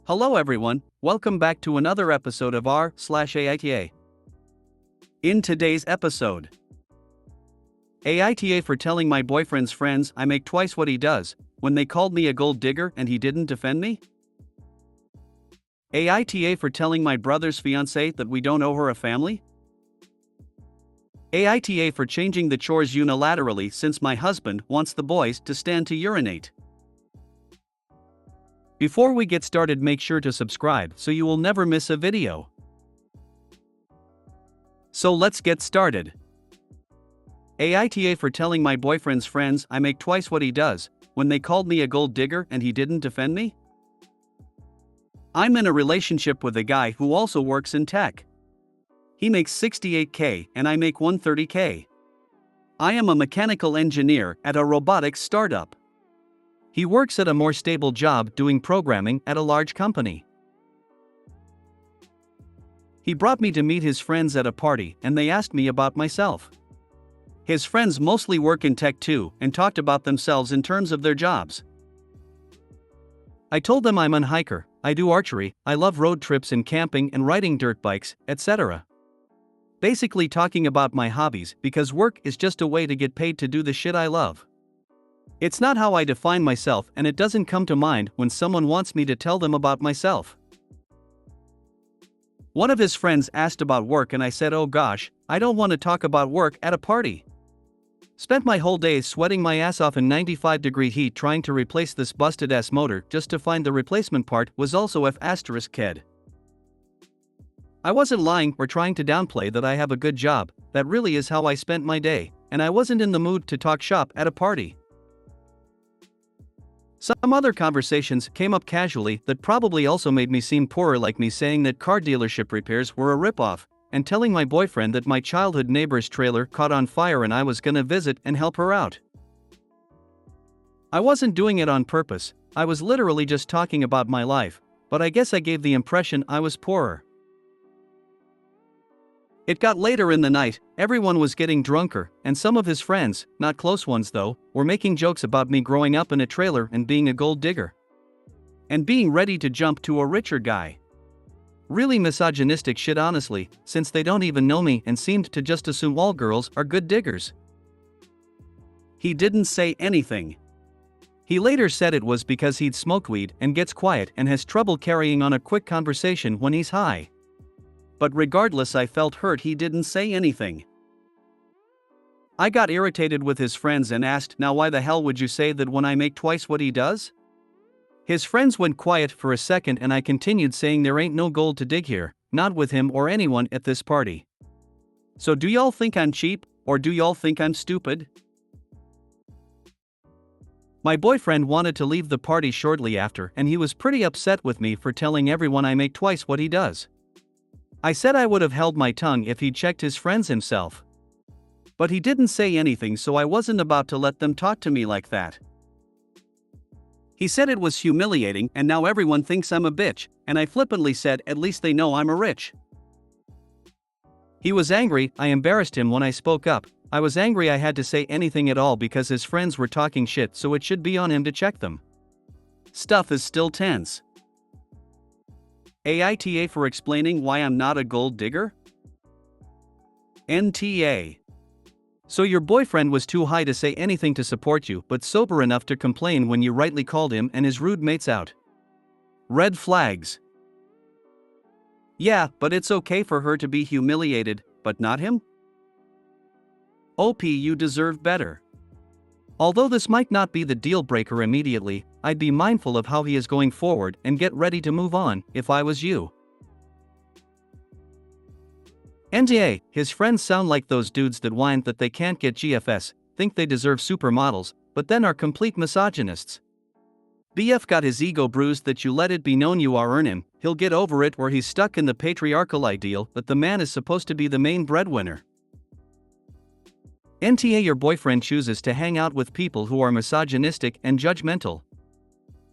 Hello everyone, welcome back to another episode of r/AITA. In today's episode, AITA for telling my boyfriend's friends I make twice what he does, when they called me a gold digger and he didn't defend me? AITA for telling my brother's fiancée that we don't owe her a family? AITA for changing the chores unilaterally since my husband wants the boys to stand to urinate. Before we get started, make sure to subscribe so you will never miss a video. So let's get started. AITA for telling my boyfriend's friends I make twice what he does, when they called me a gold digger and he didn't defend me? I'm in a relationship with a guy who also works in tech. He makes $68K and I make $130K. I am a mechanical engineer at a robotics startup. He works at a more stable job doing programming at a large company. He brought me to meet his friends at a party and they asked me about myself. His friends mostly work in tech too and talked about themselves in terms of their jobs. I told them I'm an hiker, I do archery, I love road trips and camping and riding dirt bikes, etc. Basically talking about my hobbies because work is just a way to get paid to do the shit I love. It's not how I define myself and it doesn't come to mind when someone wants me to tell them about myself. One of his friends asked about work and I said, oh gosh, I don't want to talk about work at a party. Spent my whole day sweating my ass off in 95-degree heat trying to replace this busted ass motor just to find the replacement part was also F***ed. I wasn't lying or trying to downplay that I have a good job, that really is how I spent my day, and I wasn't in the mood to talk shop at a party. Some other conversations came up casually that probably also made me seem poorer, like me saying that car dealership repairs were a ripoff, and telling my boyfriend that my childhood neighbor's trailer caught on fire and I was gonna visit and help her out. I wasn't doing it on purpose, I was literally just talking about my life, but I guess I gave the impression I was poorer. It got later in the night, everyone was getting drunker, and some of his friends, not close ones though, were making jokes about me growing up in a trailer and being a gold digger. And being ready to jump to a richer guy. Really misogynistic shit honestly, since they don't even know me and seemed to just assume all girls are good diggers. He didn't say anything. He later said it was because he'd smoked weed and gets quiet and has trouble carrying on a quick conversation when he's high. But regardless, I felt hurt he didn't say anything. I got irritated with his friends and asked, now why the hell would you say that when I make twice what he does? His friends went quiet for a second and I continued saying there ain't no gold to dig here, not with him or anyone at this party. So do y'all think I'm cheap, or do y'all think I'm stupid? My boyfriend wanted to leave the party shortly after and he was pretty upset with me for telling everyone I make twice what he does. I said I would have held my tongue if he'd checked his friends himself. But he didn't say anything, so I wasn't about to let them talk to me like that. He said it was humiliating and now everyone thinks I'm a bitch, and I flippantly said at least they know I'm a rich. He was angry, I embarrassed him when I spoke up. I was angry I had to say anything at all because his friends were talking shit, so it should be on him to check them. Stuff is still tense. AITA for explaining why I'm not a gold digger? NTA. So your boyfriend was too high to say anything to support you but sober enough to complain when you rightly called him and his rude mates out. Red flags. Yeah, but it's okay for her to be humiliated, but not him? OP, you deserve better. Although this might not be the deal breaker immediately, I'd be mindful of how he is going forward and get ready to move on, if I was you. NTA, his friends sound like those dudes that whine that they can't get GFS, think they deserve supermodels, but then are complete misogynists. BF got his ego bruised that you let it be known you are earn him, he'll get over it, or he's stuck in the patriarchal ideal that the man is supposed to be the main breadwinner. NTA, your boyfriend chooses to hang out with people who are misogynistic and judgmental.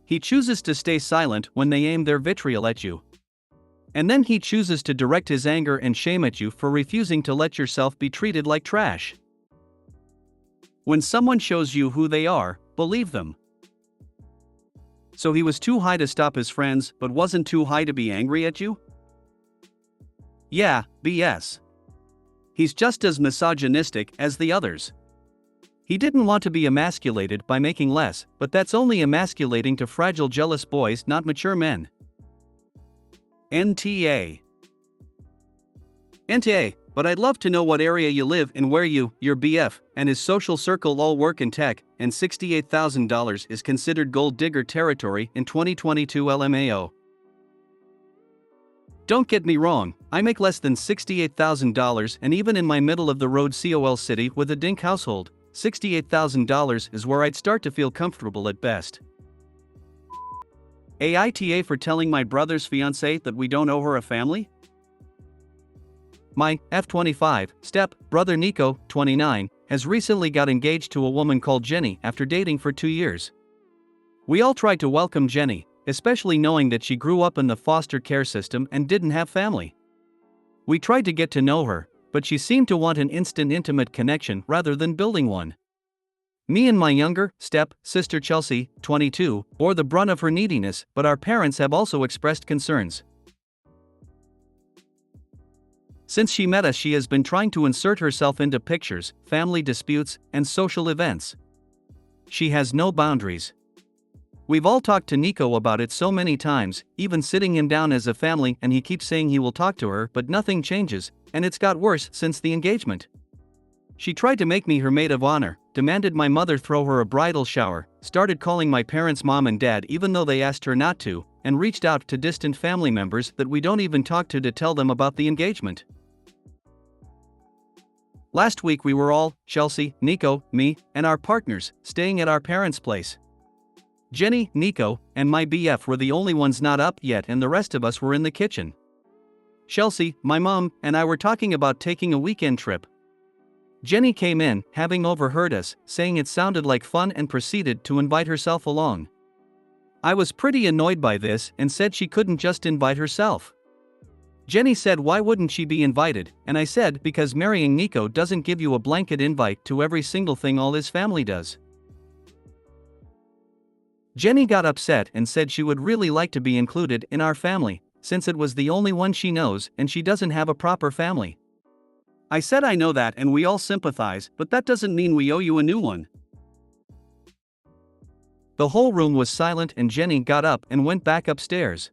He chooses to stay silent when they aim their vitriol at you. And then he chooses to direct his anger and shame at you for refusing to let yourself be treated like trash. When someone shows you who they are, believe them. So he was too high to stop his friends but wasn't too high to be angry at you? Yeah, BS. He's just as misogynistic as the others. He didn't want to be emasculated by making less, but that's only emasculating to fragile jealous boys, not mature men. NTA. NTA, but I'd love to know what area you live in where you, your BF, and his social circle all work in tech, and $68,000 is considered gold digger territory in 2022 LMAO. Don't get me wrong, I make less than $68,000 and even in my middle of the road COL city with a dink household, $68,000 is where I'd start to feel comfortable at best. AITA for telling my brother's fiancée that we don't owe her a family? My F25 step brother Nico, 29, has recently got engaged to a woman called Jenny after dating for 2 years. We all tried to welcome Jenny, especially knowing that she grew up in the foster care system and didn't have family. We tried to get to know her, but she seemed to want an instant intimate connection rather than building one. Me and my younger step sister Chelsea, 22, bore the brunt of her neediness, but our parents have also expressed concerns. Since she met us, she has been trying to insert herself into pictures, family disputes, and social events. She has no boundaries. We've all talked to Nico about it so many times, even sitting him down as a family, and he keeps saying he will talk to her, but nothing changes, and it's got worse since the engagement. She tried to make me her maid of honor, demanded my mother throw her a bridal shower, started calling my parents mom and dad even though they asked her not to, and reached out to distant family members that we don't even talk to tell them about the engagement. Last week we were all, Chelsea, Nico, me, and our partners, staying at our parents' place. Jenny, Nico, and my BF were the only ones not up yet, and the rest of us were in the kitchen. Chelsea, my mom, and I were talking about taking a weekend trip. Jenny came in, having overheard us, saying it sounded like fun and proceeded to invite herself along. I was pretty annoyed by this and said she couldn't just invite herself. Jenny said why wouldn't she be invited, and I said because marrying Nico doesn't give you a blanket invite to every single thing all his family does. Jenny got upset and said she would really like to be included in our family, since it was the only one she knows and she doesn't have a proper family. I said I know that and we all sympathize, but that doesn't mean we owe you a new one. The whole room was silent and Jenny got up and went back upstairs.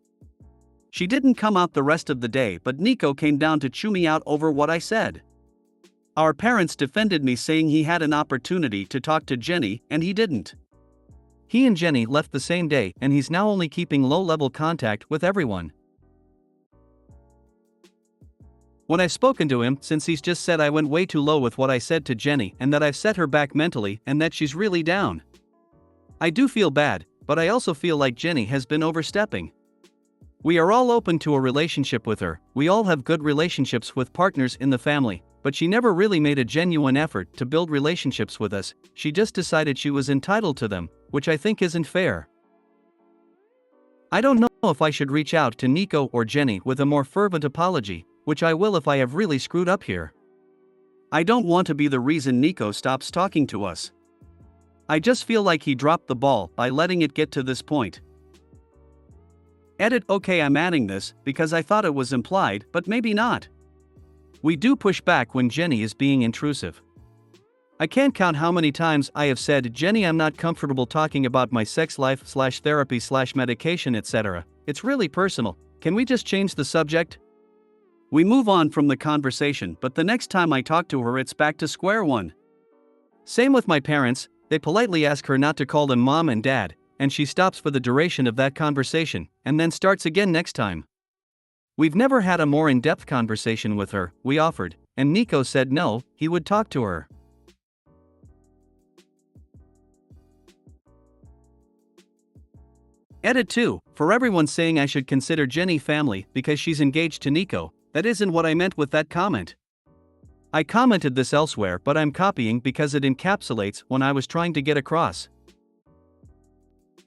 She didn't come out the rest of the day, but Nico came down to chew me out over what I said. Our parents defended me, saying he had an opportunity to talk to Jenny and he didn't. He and Jenny left the same day and he's now only keeping low-level contact with everyone. When I've spoken to him since, he's just said I went way too low with what I said to Jenny and that I've set her back mentally and that she's really down. I do feel bad, but I also feel like Jenny has been overstepping. We are all open to a relationship with her, we all have good relationships with partners in the family, but she never really made a genuine effort to build relationships with us. She just decided she was entitled to them, which I think isn't fair. I don't know if I should reach out to Nico or Jenny with a more fervent apology, which I will if I have really screwed up here. I don't want to be the reason Nico stops talking to us. I just feel like he dropped the ball by letting it get to this point. Edit. Okay, I'm adding this because I thought it was implied, but maybe not. We do push back when Jenny is being intrusive. I can't count how many times I have said, Jenny, I'm not comfortable talking about my sex life / therapy / medication, etc. It's really personal. Can we just change the subject? We move on from the conversation, but the next time I talk to her, it's back to square one. Same with my parents, they politely ask her not to call them mom and dad, and she stops for the duration of that conversation, and then starts again next time. We've never had a more in-depth conversation with her, we offered, and Nico said no, he would talk to her. Edit 2, for everyone saying I should consider Jenny family because she's engaged to Nico, that isn't what I meant with that comment. I commented this elsewhere, but I'm copying because it encapsulates what I was trying to get across.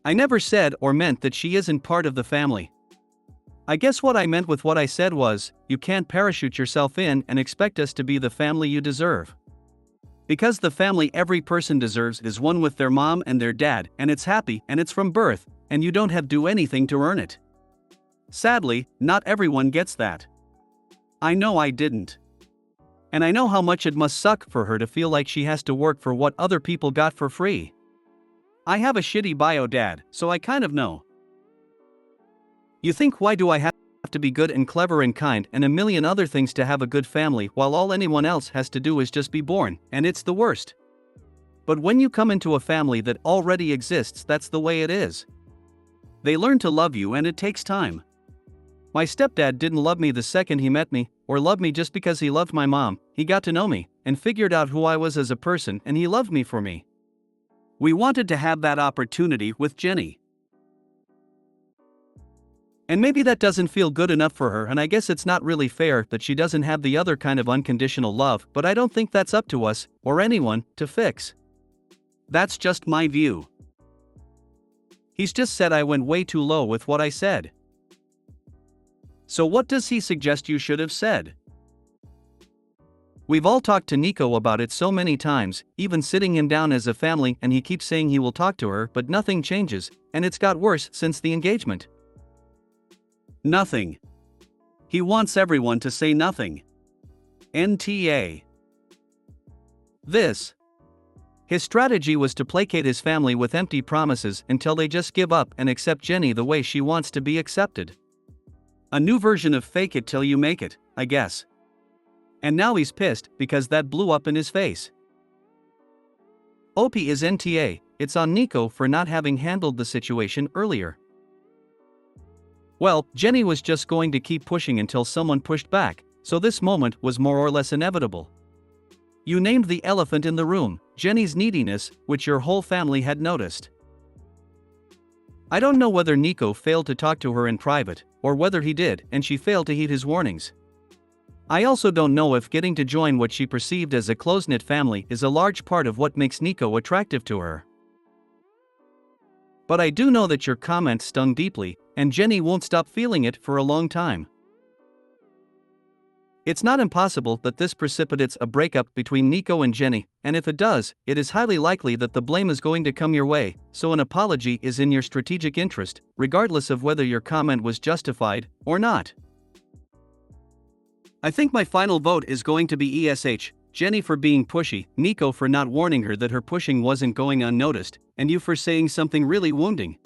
I never said or meant that she isn't part of the family. I guess what I meant with what I said was, you can't parachute yourself in and expect us to be the family you deserve. Because the family every person deserves is one with their mom and their dad, and it's happy and it's from birth, and you don't have to do anything to earn it. Sadly, not everyone gets that. I know I didn't. And I know how much it must suck for her to feel like she has to work for what other people got for free. I have a shitty bio dad, so I kind of know. You think, why do I have to be good and clever and kind and a million other things to have a good family while all anyone else has to do is just be born, and it's the worst. But when you come into a family that already exists, that's the way it is. They learn to love you, and it takes time. My stepdad didn't love me the second he met me, or love me just because he loved my mom. He got to know me, and figured out who I was as a person, and he loved me for me. We wanted to have that opportunity with Jenny. And maybe that doesn't feel good enough for her, and I guess it's not really fair that she doesn't have the other kind of unconditional love, but I don't think that's up to us, or anyone, to fix. That's just my view. He's just said I went way too low with what I said. So what does he suggest you should have said? We've all talked to Nico about it so many times, even sitting him down as a family, and he keeps saying he will talk to her, but nothing changes, and it's got worse since the engagement. Nothing. He wants everyone to say nothing. NTA. His strategy was to placate his family with empty promises until they just give up and accept Jenny the way she wants to be accepted. A new version of fake it till you make it, I guess. And now he's pissed because that blew up in his face. OP is NTA, it's on Nico for not having handled the situation earlier. Well, Jenny was just going to keep pushing until someone pushed back, so this moment was more or less inevitable. You named the elephant in the room, Jenny's neediness, which your whole family had noticed. I don't know whether Nico failed to talk to her in private, or whether he did and she failed to heed his warnings. I also don't know if getting to join what she perceived as a close-knit family is a large part of what makes Nico attractive to her. But I do know that your comment stung deeply, and Jenny won't stop feeling it for a long time. It's not impossible that this precipitates a breakup between Nico and Jenny, and if it does, it is highly likely that the blame is going to come your way, so an apology is in your strategic interest, regardless of whether your comment was justified or not. I think my final vote is going to be ESH, Jenny for being pushy, Nico for not warning her that her pushing wasn't going unnoticed, and you for saying something really wounding.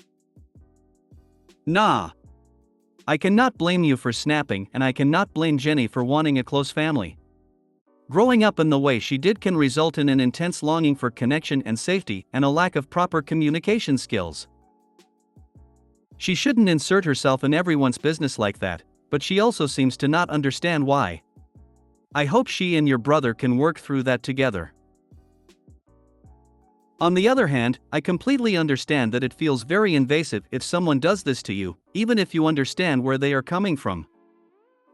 Nah. I cannot blame you for snapping, and I cannot blame Jenny for wanting a close family. Growing up in the way she did can result in an intense longing for connection and safety and a lack of proper communication skills. She shouldn't insert herself in everyone's business like that, but she also seems to not understand why. I hope she and your brother can work through that together. On the other hand, I completely understand that it feels very invasive if someone does this to you, even if you understand where they are coming from.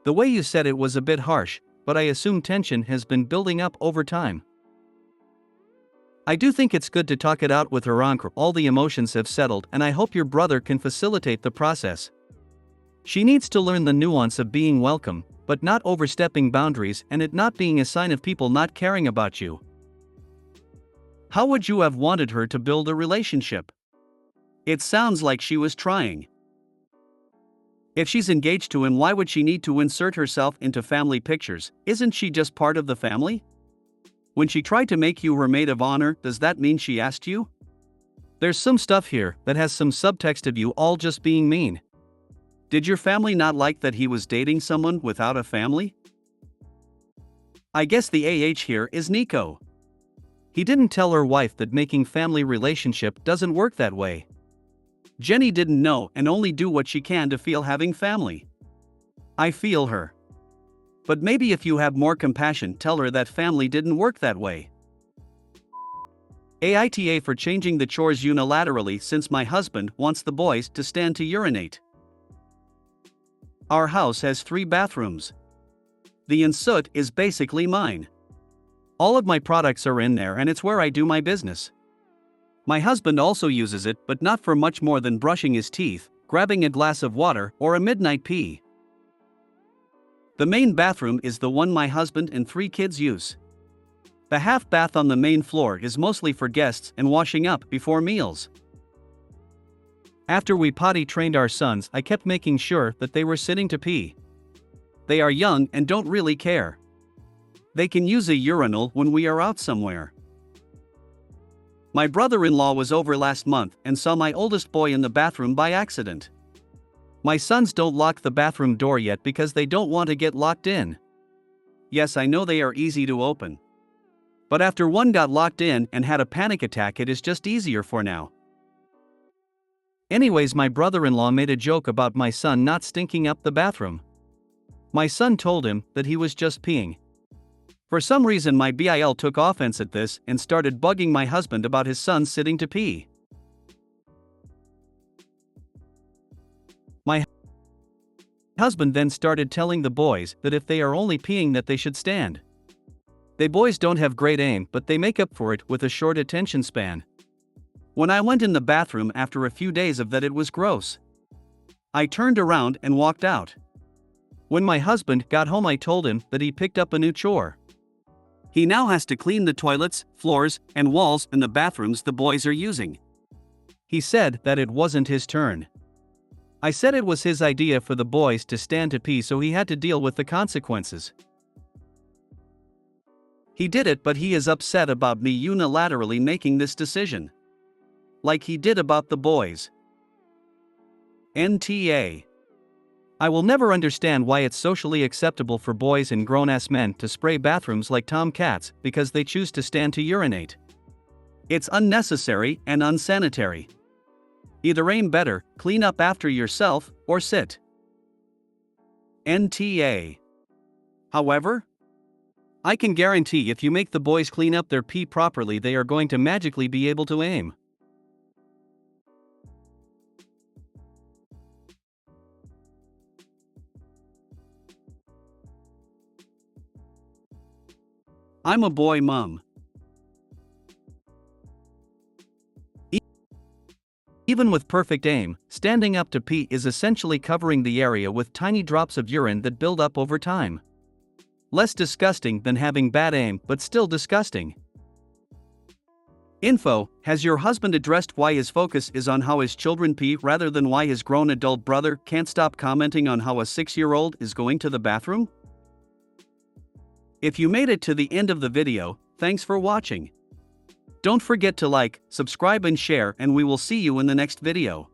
The way you said it was a bit harsh, but I assume tension has been building up over time. I do think it's good to talk it out with her uncle. All the emotions have settled, and I hope your brother can facilitate the process. She needs to learn the nuance of being welcome, but not overstepping boundaries, and it not being a sign of people not caring about you. How would you have wanted her to build a relationship? It sounds like she was trying. If she's engaged to him, why would she need to insert herself into family pictures? Isn't she just part of the family? When she tried to make you her maid of honor, does that mean she asked you? There's some stuff here that has some subtext of you all just being mean. Did your family not like that he was dating someone without a family? I guess the AH here is Nico. He didn't tell her wife that making family relationship doesn't work that way. Jenny didn't know and only do what she can to feel having family. I feel her. But maybe if you have more compassion, tell her that family didn't work that way. AITA for changing the chores unilaterally since my husband wants the boys to stand to urinate. Our house has 3 bathrooms. The ensuite is basically mine. All of my products are in there and it's where I do my business. My husband also uses it, but not for much more than brushing his teeth, grabbing a glass of water, or a midnight pee. The main bathroom is the one my husband and 3 kids use. The half bath on the main floor is mostly for guests and washing up before meals. After we potty trained our sons, I kept making sure that they were sitting to pee. They are young and don't really care. They can use a urinal when we are out somewhere. My brother-in-law was over last month and saw my oldest boy in the bathroom by accident. My sons don't lock the bathroom door yet because they don't want to get locked in. Yes, I know they are easy to open. But after one got locked in and had a panic attack, it is just easier for now. Anyways, my brother-in-law made a joke about my son not stinking up the bathroom. My son told him that he was just peeing. For some reason my BIL took offense at this and started bugging my husband about his son sitting to pee. My husband then started telling the boys that if they are only peeing that they should stand. They boys don't have great aim, but they make up for it with a short attention span. When I went in the bathroom after a few days of that, it was gross. I turned around and walked out. When my husband got home, I told him that he picked up a new chore. He now has to clean the toilets, floors, and walls in the bathrooms the boys are using. He said that it wasn't his turn. I said it was his idea for the boys to stand to pee, so he had to deal with the consequences. He did it, but he is upset about me unilaterally making this decision. Like he did about the boys. NTA. I will never understand why it's socially acceptable for boys and grown-ass men to spray bathrooms like tomcats because they choose to stand to urinate. It's unnecessary and unsanitary. Either aim better, clean up after yourself, or sit. NTA. However, I can guarantee if you make the boys clean up their pee properly, they are going to magically be able to aim. I'm a boy mom. Even with perfect aim, standing up to pee is essentially covering the area with tiny drops of urine that build up over time. Less disgusting than having bad aim, but still disgusting. Info: has your husband addressed why his focus is on how his children pee rather than why his grown adult brother can't stop commenting on how a 6-year-old is going to the bathroom? If you made it to the end of the video, thanks for watching. Don't forget to like, subscribe and share, and we will see you in the next video.